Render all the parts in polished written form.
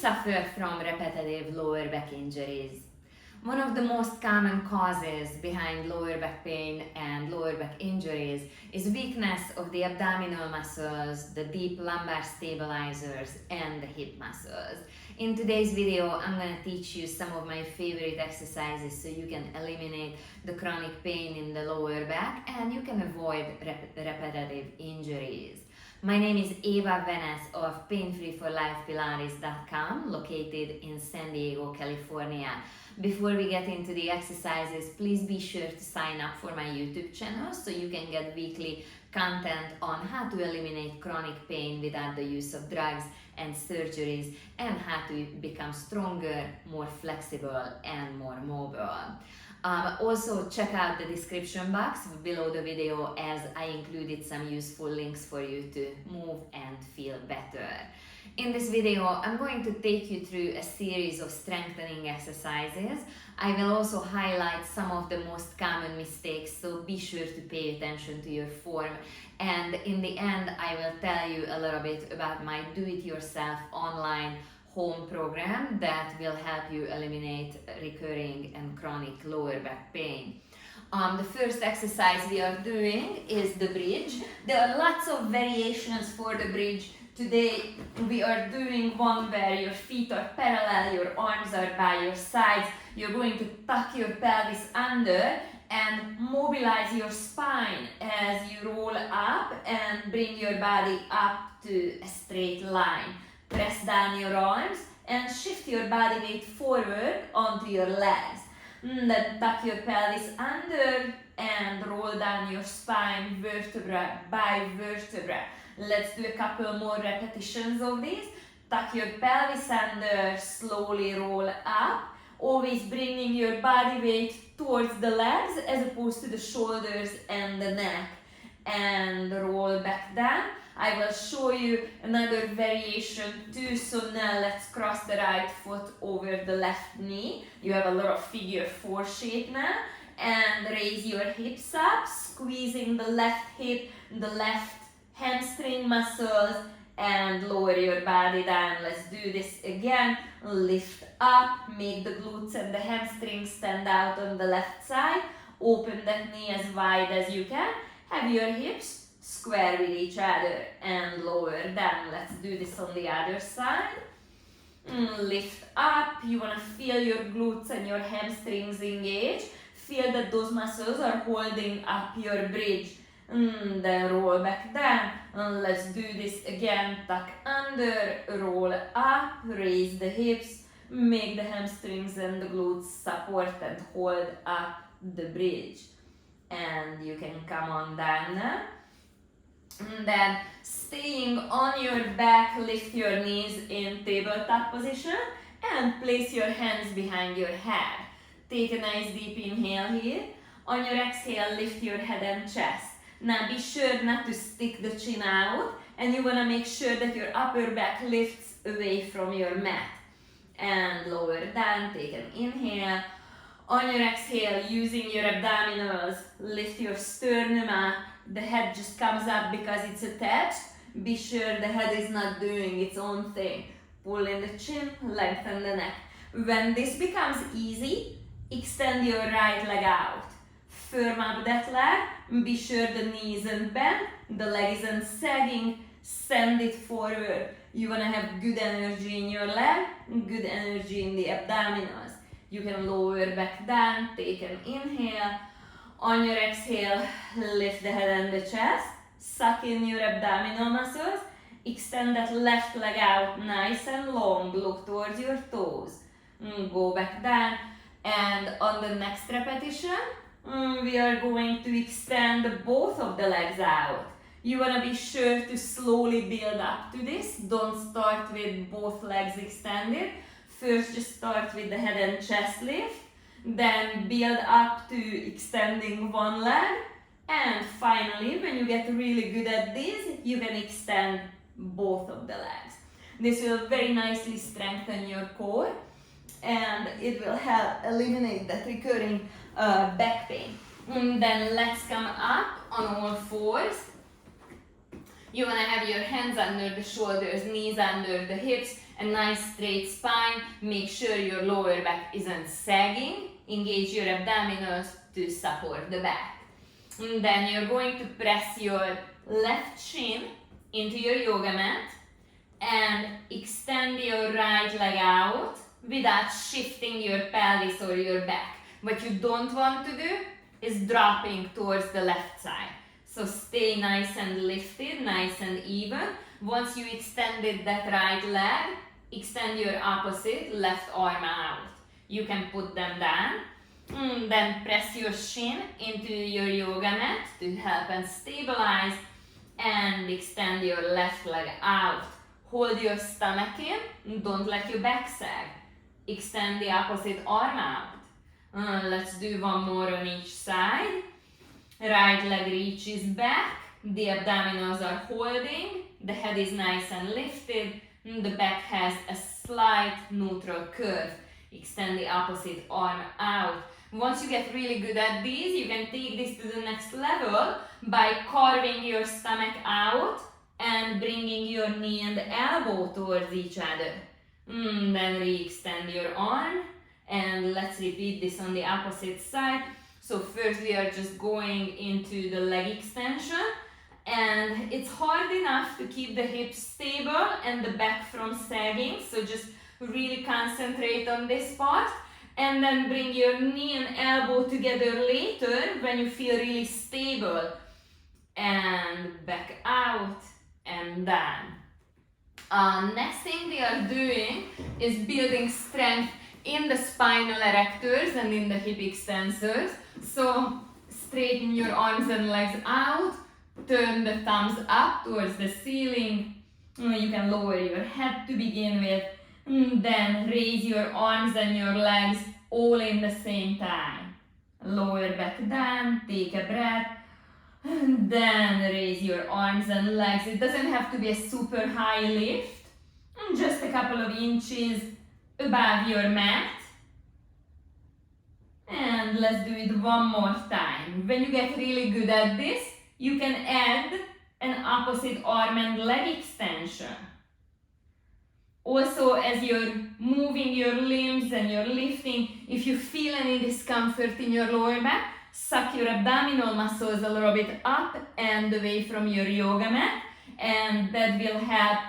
suffer from repetitive lower back injuries? One of the most common causes behind lower back pain and lower back injuries is weakness of the abdominal muscles, the deep lumbar stabilizers, and the hip muscles. In today's video, I'm going to teach you some of my favorite exercises so you can eliminate the chronic pain in the lower back and you can avoid repetitive injuries. My name is Eva Venice of PainFreeForLifePilates.com, located in San Diego, California. Before we get into the exercises, please be sure to sign up for my YouTube channel so you can get weekly content on how to eliminate chronic pain without the use of drugs and surgeries, and how to become stronger, more flexible, and more mobile. Also check out the description box below the video, as I included some useful links for you to move and feel better. In this video, I'm going to take you through a series of strengthening exercises. I will also highlight some of the most common mistakes, so be sure to pay attention to your form. And in the end, I will tell you a little bit about my do-it-yourself online home program that will help you eliminate recurring and chronic lower back pain. The first exercise we are doing is the bridge. There are lots of variations for the bridge. Today we are doing one where your feet are parallel, your arms are by your sides. You're going to tuck your pelvis under and mobilize your spine as you roll up and bring your body up to a straight line. Press down your arms and shift your body weight forward onto your legs. Then tuck your pelvis under and roll down your spine vertebra by vertebra. Let's do a couple more repetitions of this. Tuck your pelvis under, slowly roll up, always bringing your body weight towards the legs as opposed to the shoulders and the neck. And roll back down. I will show you another variation too. So now let's cross the right foot over the left knee. You have a little figure 4 shape now. And raise your hips up, squeezing the left hip, the left hamstring muscles, and lower your body down. Let's do this again. Lift up, make the glutes and the hamstrings stand out on the left side. Open that knee as wide as you can. Have your hips square with each other and lower down. Let's do this on the other side. Lift up. You want to feel your glutes and your hamstrings engage. Feel that those muscles are holding up your bridge. Then roll back down. Let's do this again. Tuck under, roll up, raise the hips, make the hamstrings and the glutes support and hold up the bridge. And you can come on down now. And then staying on your back, lift your knees in tabletop position and place your hands behind your head. Take a nice deep inhale here. On your exhale, lift your head and chest. Now be sure not to stick the chin out, and you want to make sure that your upper back lifts away from your mat. And lower down, take an inhale. On your exhale, using your abdominals, lift your sternum up. The head just comes up because it's attached. Be sure the head is not doing its own thing. Pull in the chin, lengthen the neck. When this becomes easy, extend your right leg out. Firm up that leg. Be sure the knee isn't bent, the leg isn't sagging. Send it forward. You want to have good energy in your leg, good energy in the abdominals. You can lower back down, take an inhale. On your exhale, lift the head and the chest. Suck in your abdominal muscles. Extend that left leg out nice and long. Look towards your toes. Go back down. And on the next repetition, we are going to extend both of the legs out. You want to be sure to slowly build up to this. Don't start with both legs extended. First, just start with the head and chest lift. Then build up to extending one leg. And finally, when you get really good at this, you can extend both of the legs. This will very nicely strengthen your core, and it will help eliminate that recurring back pain. Then let's come up on all fours. You want to have your hands under the shoulders, knees under the hips, a nice straight spine. Make sure your lower back isn't sagging. Engage your abdominals to support the back. And then you're going to press your left shin into your yoga mat and extend your right leg out without shifting your pelvis or your back. What you don't want to do is dropping towards the left side. So stay nice and lifted, nice and even. Once you extended that right leg, extend your opposite left arm out. You can put them down. Then press your shin into your yoga mat to help and stabilize, and extend your left leg out. Hold your stomach in, don't let your back sag. Extend the opposite arm out. Let's do one more on each side. Right leg reaches back, the abdominals are holding, the head is nice and lifted, the back has a slight neutral curve. Extend the opposite arm out. Once you get really good at these, you can take this to the next level by carving your stomach out and bringing your knee and elbow towards each other. Then re-extend your arm, and let's repeat this on the opposite side. So first we are just going into the leg extension, and it's hard enough to keep the hips stable and the back from sagging, so just really concentrate on this part, and then bring your knee and elbow together later when you feel really stable, and back out and down. Next thing we are doing is building strength in the spinal erectors and in the hip extensors. So straighten your arms and legs out, turn the thumbs up towards the ceiling. You can lower your head to begin with, then raise your arms and your legs all in the same time. Lower back down, take a breath, and then raise your arms and legs. It doesn't have to be a super high lift, just a couple of inches above your mat. And let's do it one more time. When you get really good at this, you can add an opposite arm and leg extension. Also, as you're moving your limbs and you're lifting, if you feel any discomfort in your lower back, suck your abdominal muscles a little bit up and away from your yoga mat, and that will help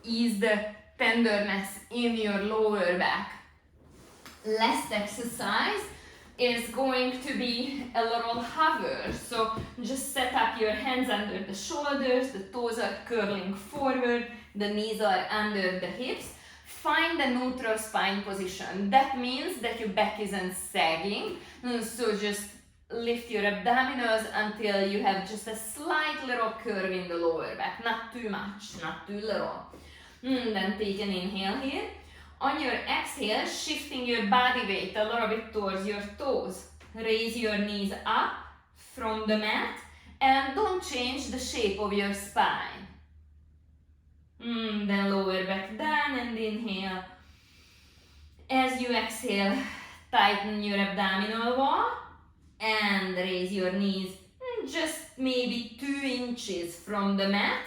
ease the tenderness in your lower back. Last exercise is going to be a little hover. So just set up your hands under the shoulders, the toes are curling forward, the knees are under the hips. Find a neutral spine position. That means that your back isn't sagging. So just lift your abdominals until you have just a slight little curve in the lower back. Not too much, not too little. Then take an inhale here. On your exhale, shifting your body weight a little bit towards your toes. Raise your knees up from the mat and don't change the shape of your spine. Then lower back down and inhale. As you exhale, tighten your abdominal wall and raise your knees just maybe 2 inches from the mat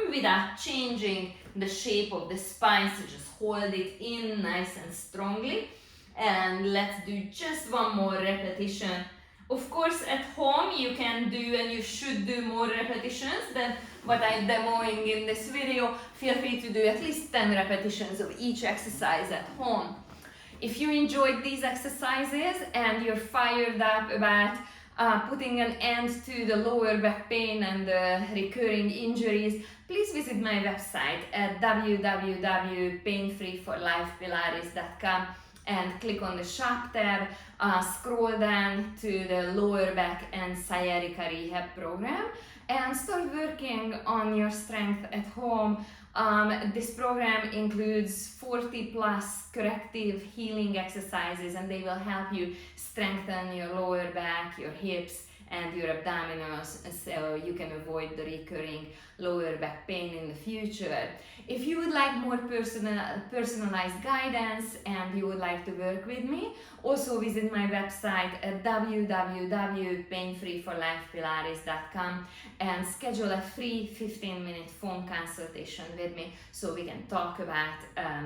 without changing the shape of the spine, so just hold it in nice and strongly. And let's do just one more repetition. Of course, at home you can do and you should do more repetitions than what I'm demoing in this video. Feel free to do at least 10 repetitions of each exercise at home. If you enjoyed these exercises and you're fired up about putting an end to the lower back pain and the recurring injuries, please visit my website at www.painfreeforlifepilates.com and click on the shop tab, scroll down to the lower back and sciatica rehab program, and start working on your strength at home. This program includes 40 plus corrective healing exercises, and they will help you strengthen your lower back, your hips, and your abdominals, so you can avoid the recurring lower back pain in the future. If you would like more personalized guidance and you would like to work with me, also visit my website at www.painfreeforlifepilates.com and schedule a free 15-minute phone consultation with me so we can talk about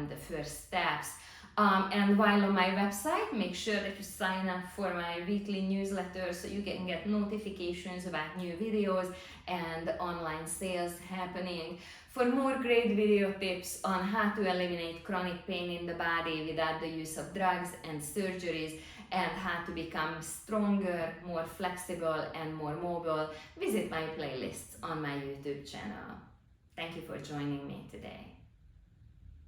the first steps. And while on my website, make sure that you sign up for my weekly newsletter so you can get notifications about new videos and online sales happening. For more great video tips on how to eliminate chronic pain in the body without the use of drugs and surgeries, and how to become stronger, more flexible, and more mobile, visit my playlists on my YouTube channel. Thank you for joining me today.